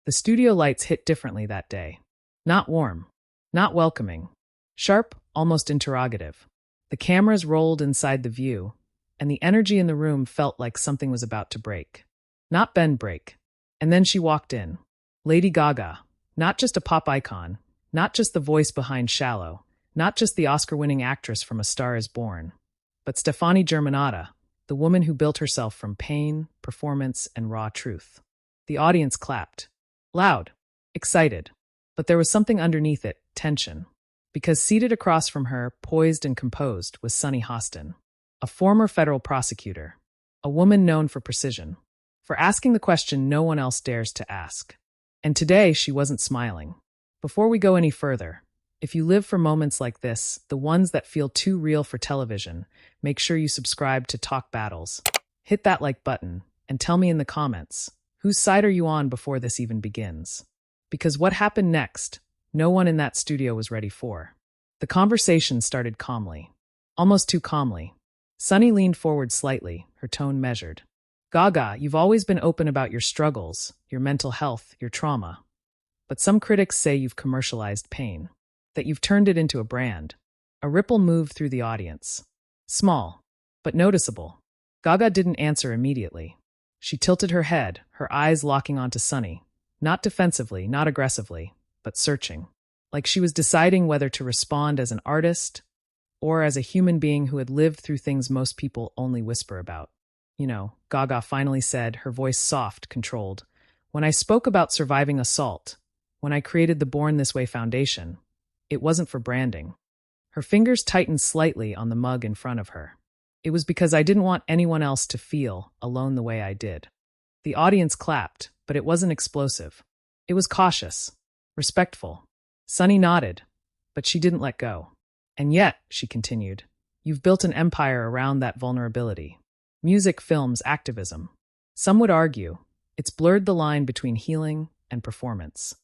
The studio lights hit differently that day. Not warm, not welcoming, sharp, almost interrogative. The cameras rolled inside the view, and the energy in the room felt like something was about to break. Not bend break. And then she walked in. Lady Gaga, not just a pop icon, not just the voice behind Shallow, not just the Oscar-winning actress from A Star is Born, but Stefani Germanotta, the woman who built herself from pain, performance, and raw truth. The audience clapped. Loud, excited. But there was something underneath it, tension. Because seated across from her, poised and composed, was Sunny Hostin, a former federal prosecutor, a woman known for precision, for asking the question no one else dares to ask. And today she wasn't smiling. Before we go any further, if you live for moments like this, the ones that feel too real for television, make sure you subscribe to Talk Battles. Hit that like button and tell me in the comments, whose side are you on before this even begins? Because what happened next, no one in that studio was ready for. The conversation started calmly, almost too calmly. Sunny leaned forward slightly, her tone measured. Gaga, you've always been open about your struggles, your mental health, your trauma. But some critics say you've commercialized pain, that you've turned it into a brand. A ripple moved through the audience. Small, but noticeable. Gaga didn't answer immediately. She tilted her head, her eyes locking onto Sunny. Not defensively, not aggressively, but searching. Like she was deciding whether to respond as an artist or as a human being who had lived through things most people only whisper about. You know, Gaga finally said, her voice soft, controlled. When I spoke about surviving assault, when I created the Born This Way Foundation, it wasn't for branding. Her fingers tightened slightly on the mug in front of her. It was because I didn't want anyone else to feel alone the way I did. The audience clapped, but it wasn't explosive. It was cautious, respectful. Sunny nodded, but she didn't let go. And yet, she continued, you've built an empire around that vulnerability. Music, films, activism. Some would argue it's blurred the line between healing and performance.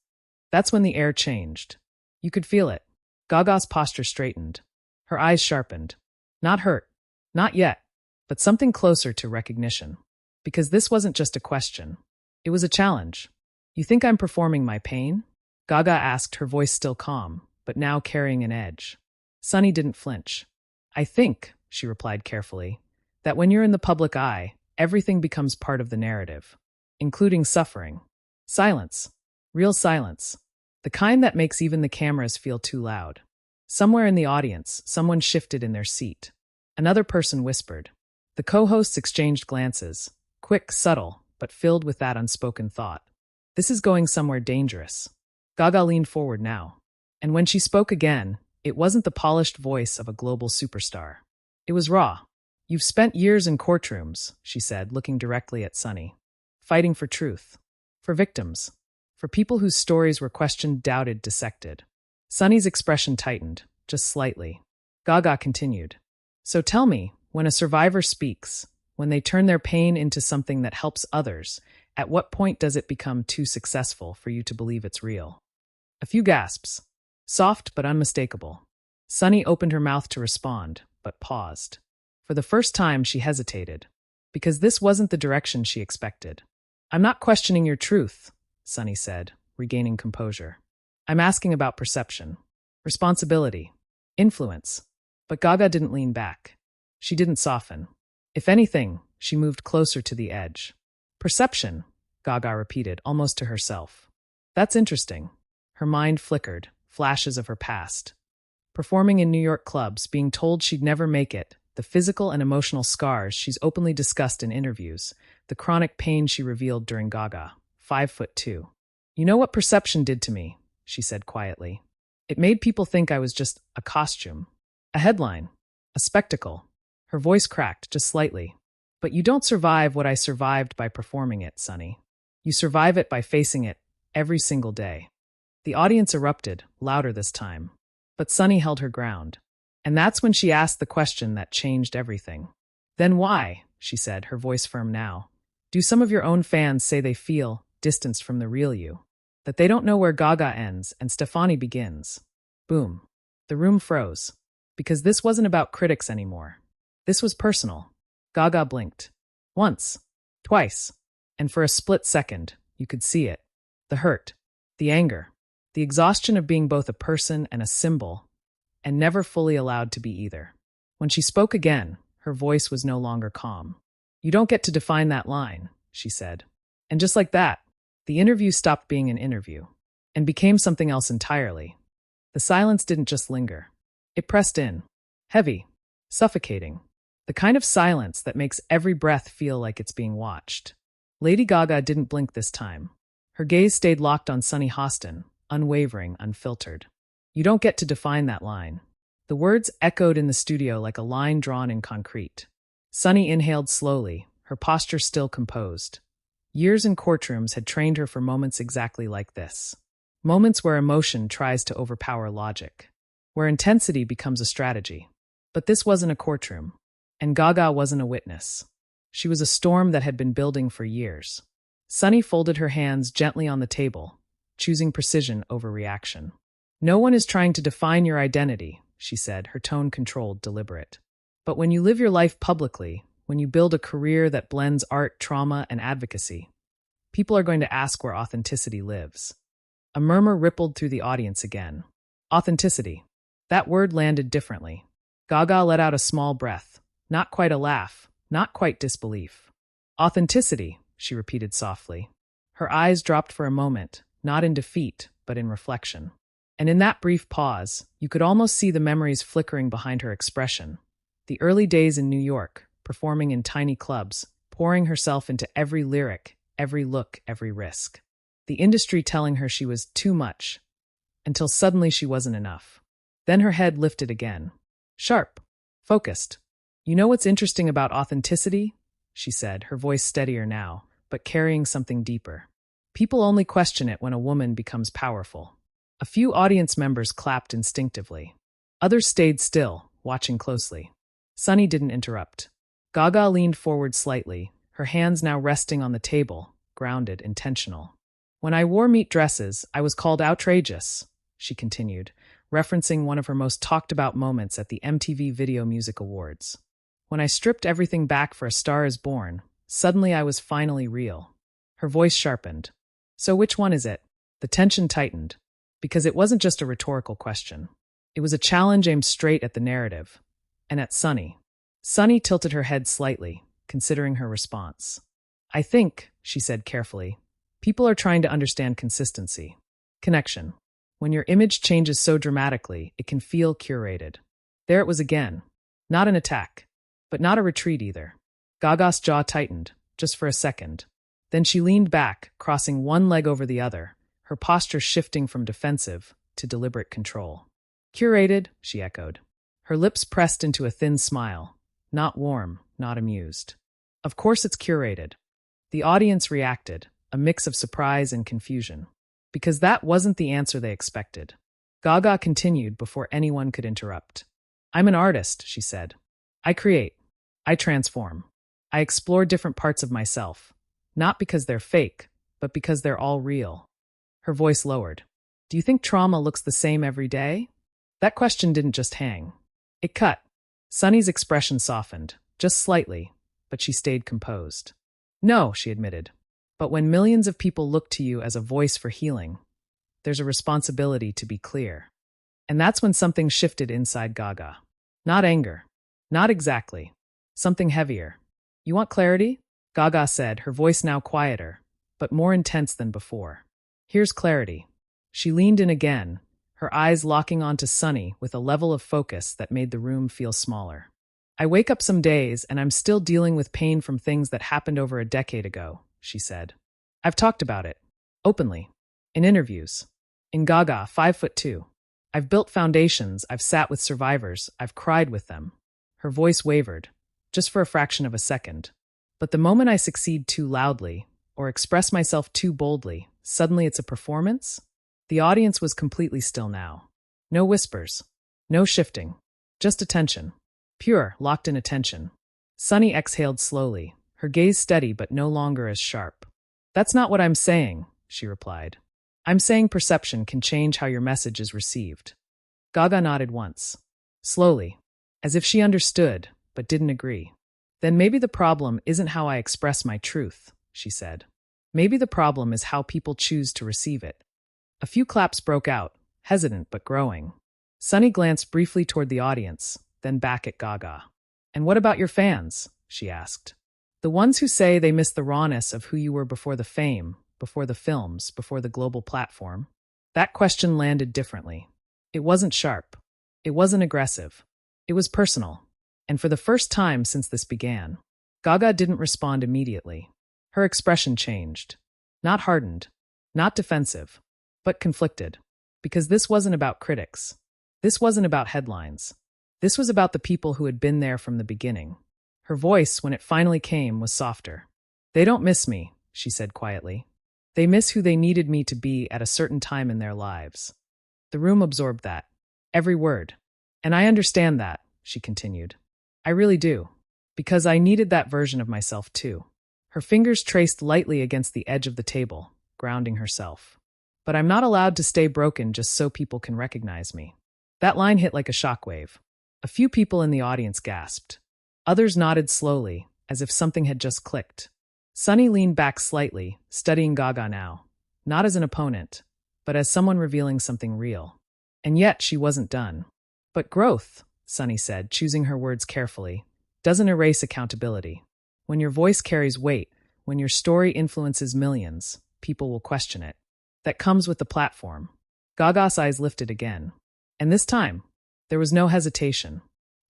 That's when the air changed. You could feel it. Gaga's posture straightened. Her eyes sharpened. Not hurt. Not yet. But something closer to recognition. Because this wasn't just a question. It was a challenge. You think I'm performing my pain? Gaga asked, her voice still calm, but now carrying an edge. Sunny didn't flinch. I think, she replied carefully, that when you're in the public eye, everything becomes part of the narrative, including suffering. Silence. Real silence. The kind that makes even the cameras feel too loud. Somewhere in the audience, someone shifted in their seat. Another person whispered. The co-hosts exchanged glances, quick, subtle, but filled with that unspoken thought. This is going somewhere dangerous. Gaga leaned forward now. And when she spoke again, it wasn't the polished voice of a global superstar. It was raw. You've spent years in courtrooms, she said, looking directly at Sunny. Fighting for truth. For victims. For people whose stories were questioned, doubted, dissected. Sunny's expression tightened, just slightly. Gaga continued. So tell me, when a survivor speaks, when they turn their pain into something that helps others, at what point does it become too successful for you to believe it's real? A few gasps. Soft but unmistakable. Sunny opened her mouth to respond, but paused. For the first time, she hesitated, because this wasn't the direction she expected. I'm not questioning your truth, Sunny said, regaining composure. I'm asking about perception, responsibility, influence. But Gaga didn't lean back. She didn't soften. If anything, she moved closer to the edge. Perception, Gaga repeated, almost to herself. That's interesting. Her mind flickered, flashes of her past. Performing in New York clubs, being told she'd never make it, the physical and emotional scars she's openly discussed in interviews, the chronic pain she revealed during Gaga, 5'2". You know what perception did to me, she said quietly. It made people think I was just a costume, a headline, a spectacle. Her voice cracked just slightly. But you don't survive what I survived by performing it, Sunny. You survive it by facing it every single day. The audience erupted, louder this time. But Sunny held her ground. And that's when she asked the question that changed everything. Then why, she said, her voice firm now, do some of your own fans say they feel distanced from the real you? That they don't know where Gaga ends and Stefani begins? Boom. The room froze. Because this wasn't about critics anymore. This was personal. Gaga blinked. Once. Twice. And for a split second, you could see it. The hurt, the anger, the exhaustion of being both a person and a symbol, and never fully allowed to be either. When she spoke again, her voice was no longer calm. "You don't get to define that line," she said. And just like that, the interview stopped being an interview and became something else entirely. The silence didn't just linger. It pressed in, heavy, suffocating, the kind of silence that makes every breath feel like it's being watched. Lady Gaga didn't blink this time. Her gaze stayed locked on Sunny Hostin, unwavering, unfiltered. "You don't get to define that line." The words echoed in the studio like a line drawn in concrete. Sunny inhaled slowly, her posture still composed. Years in courtrooms had trained her for moments exactly like this. Moments where emotion tries to overpower logic, where intensity becomes a strategy. But this wasn't a courtroom, and Gaga wasn't a witness. She was a storm that had been building for years. Sunny folded her hands gently on the table, choosing precision over reaction. "No one is trying to define your identity," she said, her tone controlled, deliberate. "But when you live your life publicly, when you build a career that blends art, trauma, and advocacy, people are going to ask where authenticity lives." A murmur rippled through the audience again. Authenticity. That word landed differently. Gaga let out a small breath, not quite a laugh, not quite disbelief. "Authenticity," she repeated softly. Her eyes dropped for a moment, not in defeat, but in reflection. And in that brief pause, you could almost see the memories flickering behind her expression. The early days in New York, performing in tiny clubs, pouring herself into every lyric, every look, every risk. The industry telling her she was too much, until suddenly she wasn't enough. Then her head lifted again. Sharp, focused. "You know what's interesting about authenticity?" she said, her voice steadier now, but carrying something deeper. "People only question it when a woman becomes powerful." A few audience members clapped instinctively. Others stayed still, watching closely. Sunny didn't interrupt. Gaga leaned forward slightly, her hands now resting on the table, grounded, intentional. "When I wore meat dresses, I was called outrageous," she continued, referencing one of her most talked-about moments at the MTV Video Music Awards. "When I stripped everything back for A Star Is Born, suddenly I was finally real." Her voice sharpened. "So which one is it?" The tension tightened, because it wasn't just a rhetorical question. It was a challenge aimed straight at the narrative, and at Sunny. Sunny tilted her head slightly, considering her response. "I think," she said carefully, "people are trying to understand consistency. Connection. When your image changes so dramatically, it can feel curated." There it was again. Not an attack, but not a retreat either. Gaga's jaw tightened, just for a second. Then she leaned back, crossing one leg over the other, her posture shifting from defensive to deliberate control. "Curated," she echoed. Her lips pressed into a thin smile, not warm, not amused. "Of course it's curated." The audience reacted, a mix of surprise and confusion, because that wasn't the answer they expected. Gaga continued before anyone could interrupt. "I'm an artist," she said. "I create. I transform. I explore different parts of myself, not because they're fake, but because they're all real." Her voice lowered. "Do you think trauma looks the same every day?" That question didn't just hang. It cut. Sunny's expression softened, just slightly, but she stayed composed. "No," she admitted. "But when millions of people look to you as a voice for healing, there's a responsibility to be clear." And that's when something shifted inside Gaga. Not anger. Not exactly. Something heavier. "You want clarity?" Gaga said, her voice now quieter, but more intense than before. "Here's clarity." She leaned in again, her eyes locking onto Sunny with a level of focus that made the room feel smaller. "I wake up some days and I'm still dealing with pain from things that happened over a decade ago," she said. "I've talked about it. Openly. In interviews. In Gaga, 5'2". I've built foundations, I've sat with survivors, I've cried with them." Her voice wavered, just for a fraction of a second. "But the moment I succeed too loudly, or express myself too boldly, suddenly it's a performance?" The audience was completely still now. No whispers. No shifting. Just attention. Pure, locked-in attention. Sunny exhaled slowly, her gaze steady but no longer as sharp. "That's not what I'm saying," she replied. "I'm saying perception can change how your message is received." Gaga nodded once. Slowly, as if she understood, but didn't agree. "Then maybe the problem isn't how I express my truth," she said. Maybe the problem is how people choose to receive it. A few claps broke out, hesitant but growing. Sunny glanced briefly toward the audience, then back at Gaga. "And what about your fans?" she asked. "The ones who say they miss the rawness of who you were before the fame, before the films, before the global platform?" That question landed differently. It wasn't sharp. It wasn't aggressive. It was personal. And for the first time since this began, Gaga didn't respond immediately. Her expression changed. Not hardened, not defensive, but conflicted. Because this wasn't about critics. This wasn't about headlines. This was about the people who had been there from the beginning. Her voice, when it finally came, was softer. "They don't miss me," she said quietly. "They miss who they needed me to be at a certain time in their lives." The room absorbed that. Every word. "And I understand that," she continued. "I really do. Because I needed that version of myself too." Her fingers traced lightly against the edge of the table, grounding herself. "But I'm not allowed to stay broken just so people can recognize me." That line hit like a shockwave. A few people in the audience gasped. Others nodded slowly, as if something had just clicked. Sunny leaned back slightly, studying Gaga now. Not as an opponent, but as someone revealing something real. And yet she wasn't done. "But growth," Sunny said, choosing her words carefully, "doesn't erase accountability. When your voice carries weight, when your story influences millions, people will question it. That comes with the platform." Gaga's eyes lifted again. And this time, there was no hesitation.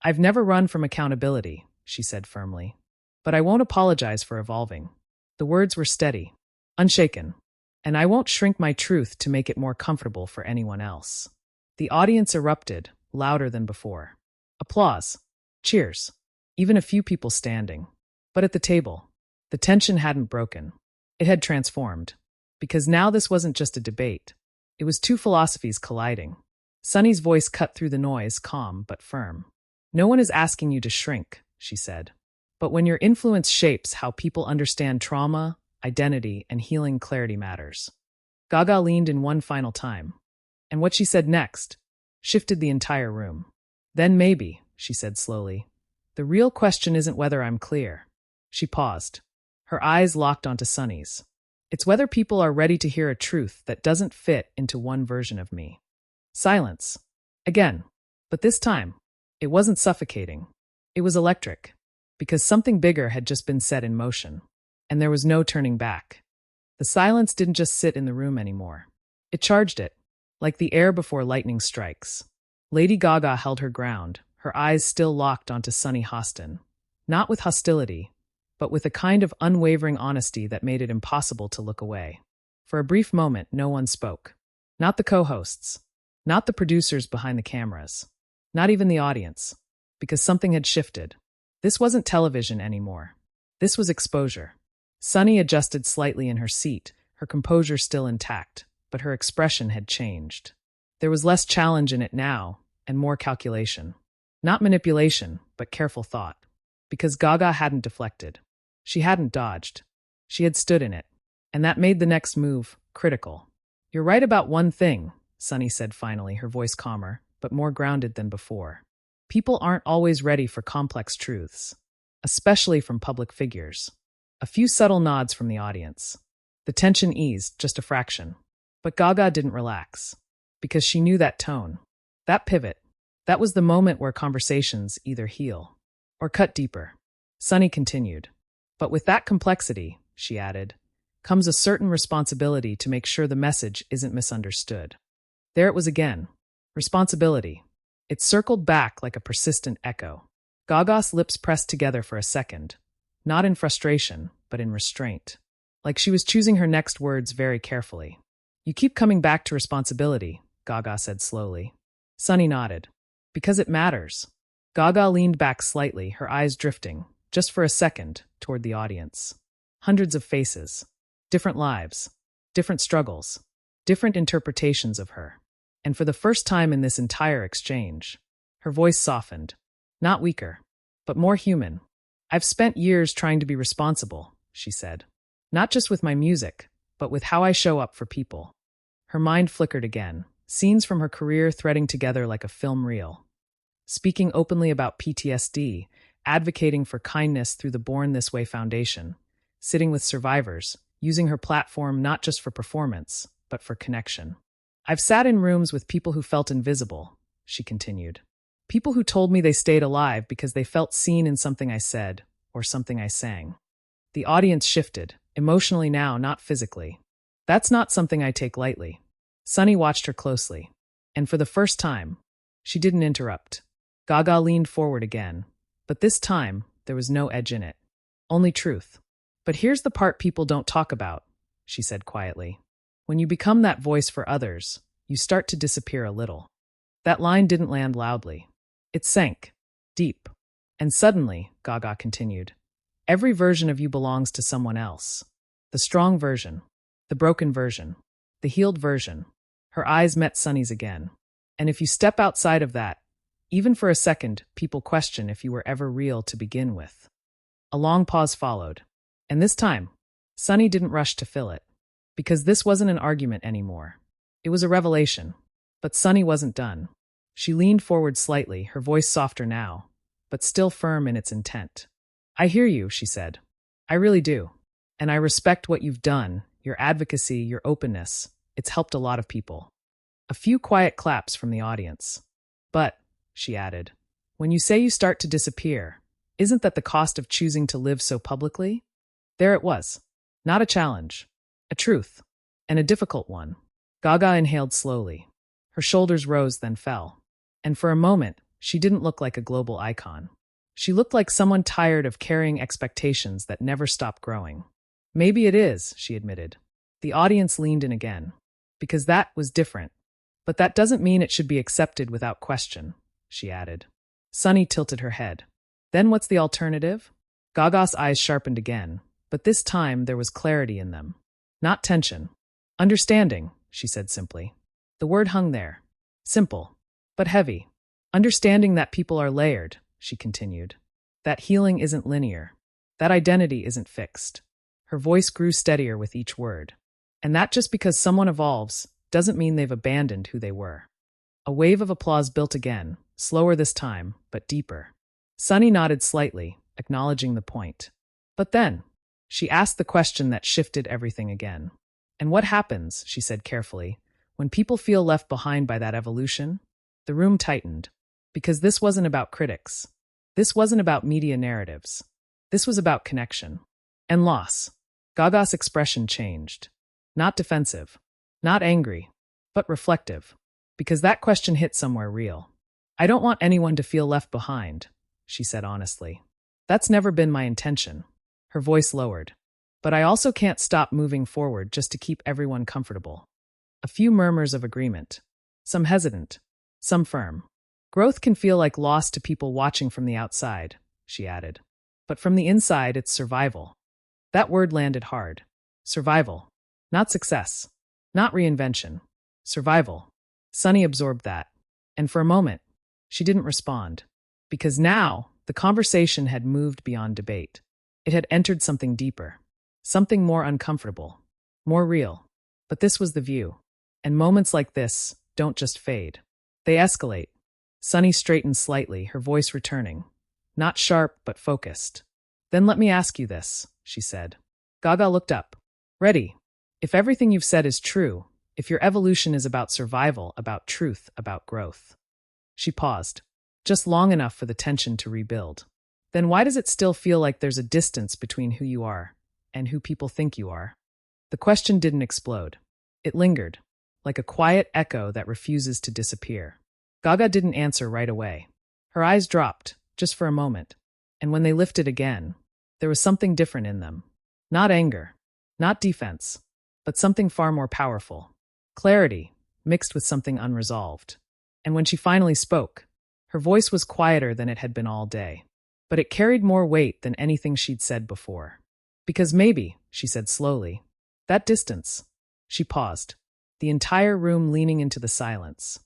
"I've never run from accountability," she said firmly. "But I won't apologize for evolving." The words were steady, unshaken. "And I won't shrink my truth to make it more comfortable for anyone else." The audience erupted, louder than before. Applause. Cheers. Even a few people standing. But at the table, the tension hadn't broken. It had transformed. Because now this wasn't just a debate. It was two philosophies colliding. Sunny's voice cut through the noise, calm but firm. "No one is asking you to shrink," she said. "But when your influence shapes how people understand trauma, identity, and healing, clarity matters." Gaga leaned in one final time. And what she said next shifted the entire room. "Then maybe," she said slowly, "the real question isn't whether I'm clear." She paused. Her eyes locked onto Sunny's. "It's whether people are ready to hear a truth that doesn't fit into one version of me." Silence. Again. But this time, it wasn't suffocating. It was electric. Because something bigger had just been set in motion. And there was no turning back. The silence didn't just sit in the room anymore. It charged it, like the air before lightning strikes. Lady Gaga held her ground, her eyes still locked onto Sunny Hostin. Not with hostility, but with a kind of unwavering honesty that made it impossible to look away. For a brief moment, no one spoke. Not the co-hosts. Not the producers behind the cameras. Not even the audience. Because something had shifted. This wasn't television anymore. This was exposure. Sunny adjusted slightly in her seat, her composure still intact, but her expression had changed. There was less challenge in it now, and more calculation. Not manipulation, but careful thought. Because Gaga hadn't deflected. She hadn't dodged. She had stood in it. And that made the next move critical. "You're right about one thing," Sunny said finally, her voice calmer, but more grounded than before. "People aren't always ready for complex truths. Especially from public figures." A few subtle nods from the audience. The tension eased, just a fraction. But Gaga didn't relax. Because she knew that tone. That pivot. That was the moment where conversations either heal or cut deeper. Sunny continued. "But with that complexity," she added, "comes a certain responsibility to make sure the message isn't misunderstood." There it was again. Responsibility. It circled back like a persistent echo. Gaga's lips pressed together for a second. Not in frustration, but in restraint. Like she was choosing her next words very carefully. "You keep coming back to responsibility," Gaga said slowly. Sunny nodded. "Because it matters." Gaga leaned back slightly, her eyes drifting, just for a second, toward the audience. Hundreds of faces. Different lives. Different struggles. Different interpretations of her. And for the first time in this entire exchange, her voice softened. Not weaker, but more human. "I've spent years trying to be responsible," she said. "Not just with my music, but with how I show up for people." Her mind flickered again, scenes from her career threading together like a film reel. Speaking openly about PTSD, advocating for kindness through the Born This Way Foundation, sitting with survivors, using her platform not just for performance, but for connection. I've sat in rooms with people who felt invisible, she continued. People who told me they stayed alive because they felt seen in something I said or something I sang. The audience shifted, emotionally now, not physically. That's not something I take lightly. Sunny watched her closely, and for the first time, she didn't interrupt. Gaga leaned forward again, but this time there was no edge in it. Only truth. But here's the part people don't talk about, she said quietly. When you become that voice for others, you start to disappear a little. That line didn't land loudly. It sank, deep. And suddenly, Gaga continued, every version of you belongs to someone else. The strong version, the broken version, the healed version. Her eyes met Sunny's again. And if you step outside of that, even for a second, people question if you were ever real to begin with. A long pause followed. And this time, Sunny didn't rush to fill it. Because this wasn't an argument anymore. It was a revelation. But Sunny wasn't done. She leaned forward slightly, her voice softer now, but still firm in its intent. I hear you, she said. I really do. And I respect what you've done, your advocacy, your openness. It's helped a lot of people. A few quiet claps from the audience. But, she added, when you say you start to disappear, isn't that the cost of choosing to live so publicly? There it was. Not a challenge. A truth. And a difficult one. Gaga inhaled slowly. Her shoulders rose, then fell. And for a moment, she didn't look like a global icon. She looked like someone tired of carrying expectations that never stop growing. Maybe it is, she admitted. The audience leaned in again. Because that was different. But that doesn't mean it should be accepted without question, she added. Sunny tilted her head. Then what's the alternative? Gaga's eyes sharpened again, but this time there was clarity in them. Not tension. Understanding, she said simply. The word hung there. Simple, but heavy. Understanding that people are layered, she continued. That healing isn't linear. That identity isn't fixed. Her voice grew steadier with each word. And that just because someone evolves doesn't mean they've abandoned who they were. A wave of applause built again, slower this time, but deeper. Sunny nodded slightly, acknowledging the point. But then, she asked the question that shifted everything again. And what happens, she said carefully, when people feel left behind by that evolution? The room tightened. Because this wasn't about critics. This wasn't about media narratives. This was about connection. And loss. Gaga's expression changed. Not defensive. Not angry. But reflective. Because that question hit somewhere real. I don't want anyone to feel left behind, she said honestly. That's never been my intention. Her voice lowered. But I also can't stop moving forward just to keep everyone comfortable. A few murmurs of agreement. Some hesitant. Some firm. Growth can feel like loss to people watching from the outside, she added. But from the inside, it's survival. That word landed hard. Survival. Not success. Not reinvention. Survival. Sunny absorbed that. And for a moment, she didn't respond. Because now, the conversation had moved beyond debate. It had entered something deeper. Something more uncomfortable. More real. But this was the view. And moments like this don't just fade. They escalate. Sunny straightened slightly, her voice returning. Not sharp, but focused. Then let me ask you this, she said. Gaga looked up. Ready. If everything you've said is true, if your evolution is about survival, about truth, about growth. She paused. Just long enough for the tension to rebuild. Then why does it still feel like there's a distance between who you are and who people think you are? The question didn't explode. It lingered, like a quiet echo that refuses to disappear. Gaga didn't answer right away. Her eyes dropped, just for a moment. And when they lifted again, there was something different in them. Not anger, not defense, but something far more powerful. Clarity, mixed with something unresolved. And when she finally spoke, her voice was quieter than it had been all day. But it carried more weight than anything she'd said before. Because maybe, she said slowly, that distance. She paused, the entire room leaning into the silence.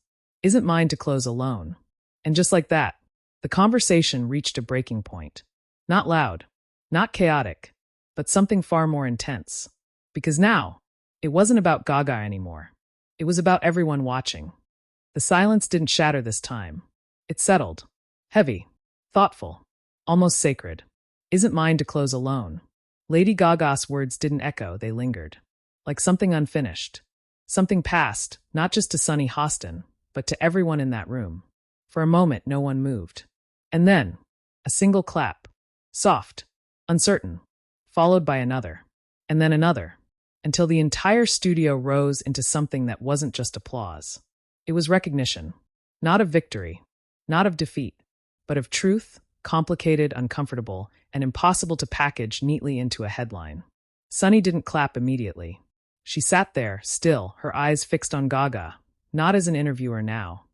Isn't mine to close alone. And just like that, the conversation reached a breaking point. Not loud, not chaotic, but something far more intense. Because now, it wasn't about Gaga anymore. It was about everyone watching. The silence didn't shatter this time. It settled. Heavy, thoughtful, almost sacred. Isn't mine to close alone. Lady Gaga's words didn't echo, they lingered. Like something unfinished. Something past, not just to Sunny Hostin, but to everyone in that room. For a moment, no one moved. And then, a single clap. Soft, uncertain, followed by another. And then another. Until the entire studio rose into something that wasn't just applause. It was recognition. Not of victory, not of defeat, but of truth, complicated, uncomfortable, and impossible to package neatly into a headline. Sunny didn't clap immediately. She sat there, still, her eyes fixed on Gaga, not as an interviewer now,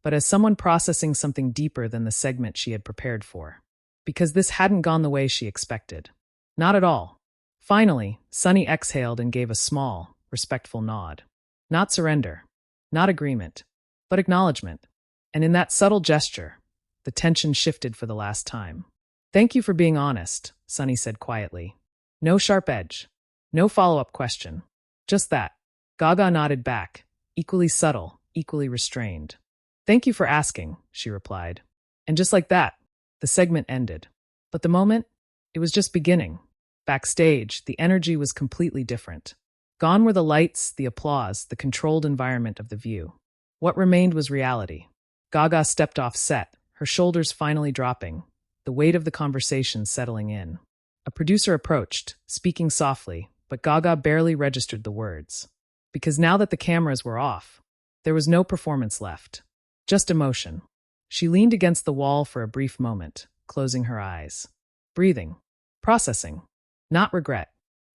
but as someone processing something deeper than the segment she had prepared for. Because this hadn't gone the way she expected. Not at all. Finally, Sunny exhaled and gave a small, respectful nod. Not surrender, not agreement, but acknowledgement. And in that subtle gesture, the tension shifted for the last time. Thank you for being honest, Sunny said quietly. No sharp edge. No follow-up question. Just that. Gaga nodded back, equally subtle, equally restrained. Thank you for asking, she replied. And just like that, the segment ended. But the moment, it was just beginning. Backstage, the energy was completely different. Gone were the lights, the applause, the controlled environment of the view. What remained was reality. Gaga stepped off set, her shoulders finally dropping, the weight of the conversation settling in. A producer approached, speaking softly, but Gaga barely registered the words. Because now that the cameras were off, there was no performance left. Just emotion. She leaned against the wall for a brief moment, closing her eyes. Breathing. Processing. Not regret.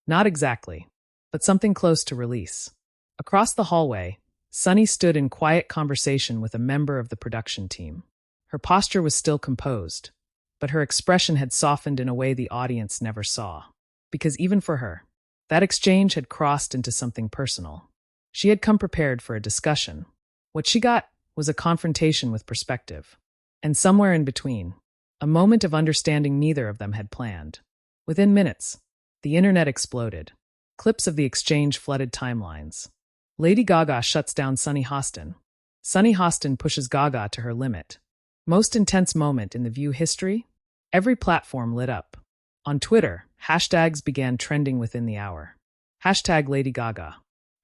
Not exactly. But something close to release. Across the hallway, Sunny stood in quiet conversation with a member of the production team. Her posture was still composed, but her expression had softened in a way the audience never saw. Because even for her, that exchange had crossed into something personal. She had come prepared for a discussion. What she got was a confrontation with perspective. And somewhere in between, a moment of understanding neither of them had planned. Within minutes, the internet exploded. Clips of the exchange flooded timelines. Lady Gaga shuts down Sunny Hostin. Sunny Hostin pushes Gaga to her limit. Most intense moment in the View history? Every platform lit up. On Twitter, hashtags began trending within the hour. Hashtag Lady Gaga.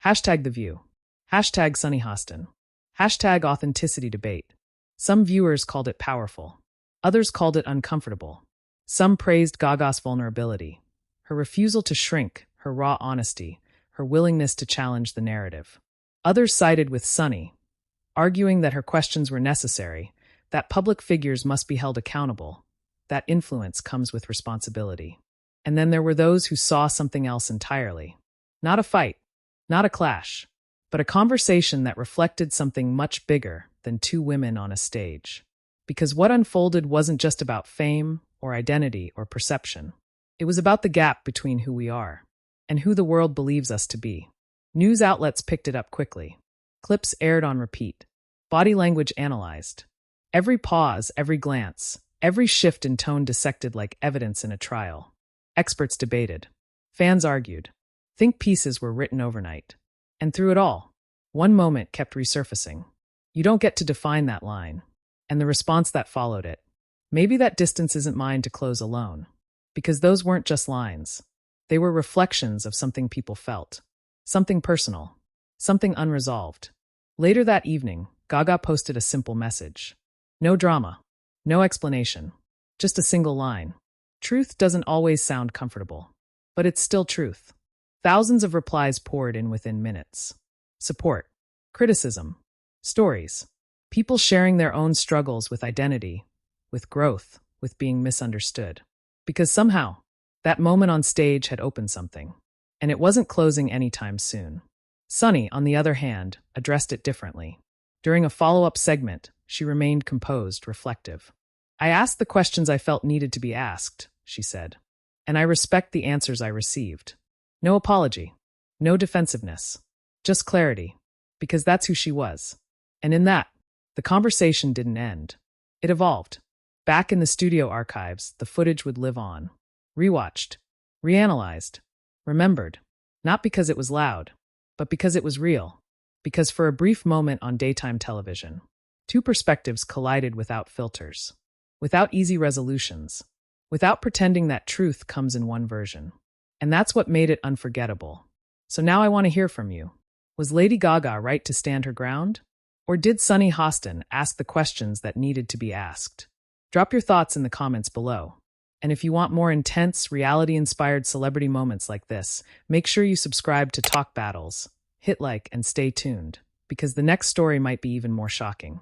Hashtag The View. Hashtag Sunny Hostin. Hashtag authenticity debate. Some viewers called it powerful. Others called it uncomfortable. Some praised Gaga's vulnerability, her refusal to shrink, her raw honesty, her willingness to challenge the narrative. Others sided with Sunny, arguing that her questions were necessary, that public figures must be held accountable, that influence comes with responsibility. And then there were those who saw something else entirely. Not a fight, not a clash, but a conversation that reflected something much bigger than two women on a stage. Because what unfolded wasn't just about fame or identity or perception. It was about the gap between who we are and who the world believes us to be. News outlets picked it up quickly. Clips aired on repeat. Body language analyzed. Every pause, every glance, every shift in tone dissected like evidence in a trial. Experts debated. Fans argued. Think pieces were written overnight. And through it all, one moment kept resurfacing. You don't get to define that line. And the response that followed it. Maybe that distance isn't mine to close alone. Because those weren't just lines. They were reflections of something people felt. Something personal. Something unresolved. Later that evening, Gaga posted a simple message. No drama. No explanation. Just a single line. Truth doesn't always sound comfortable. But it's still truth. Thousands of replies poured in within minutes. Support. Criticism. Stories. People sharing their own struggles with identity, with growth, with being misunderstood. Because somehow, that moment on stage had opened something. And it wasn't closing anytime soon. Sunny, on the other hand, addressed it differently. During a follow-up segment, she remained composed, reflective. I asked the questions I felt needed to be asked, she said. And I respect the answers I received. No apology. No defensiveness. Just clarity. Because that's who she was. And in that, the conversation didn't end. It evolved. Back in the studio archives, the footage would live on. Rewatched. Reanalyzed. Remembered. Not because it was loud, but because it was real. Because for a brief moment on daytime television, two perspectives collided without filters. Without easy resolutions. Without pretending that truth comes in one version. And that's what made it unforgettable. So now I want to hear from you. Was Lady Gaga right to stand her ground? Or did Sunny Hostin ask the questions that needed to be asked? Drop your thoughts in the comments below. And if you want more intense, reality-inspired celebrity moments like this, make sure you subscribe to Talk Battles, hit like, and stay tuned, because the next story might be even more shocking.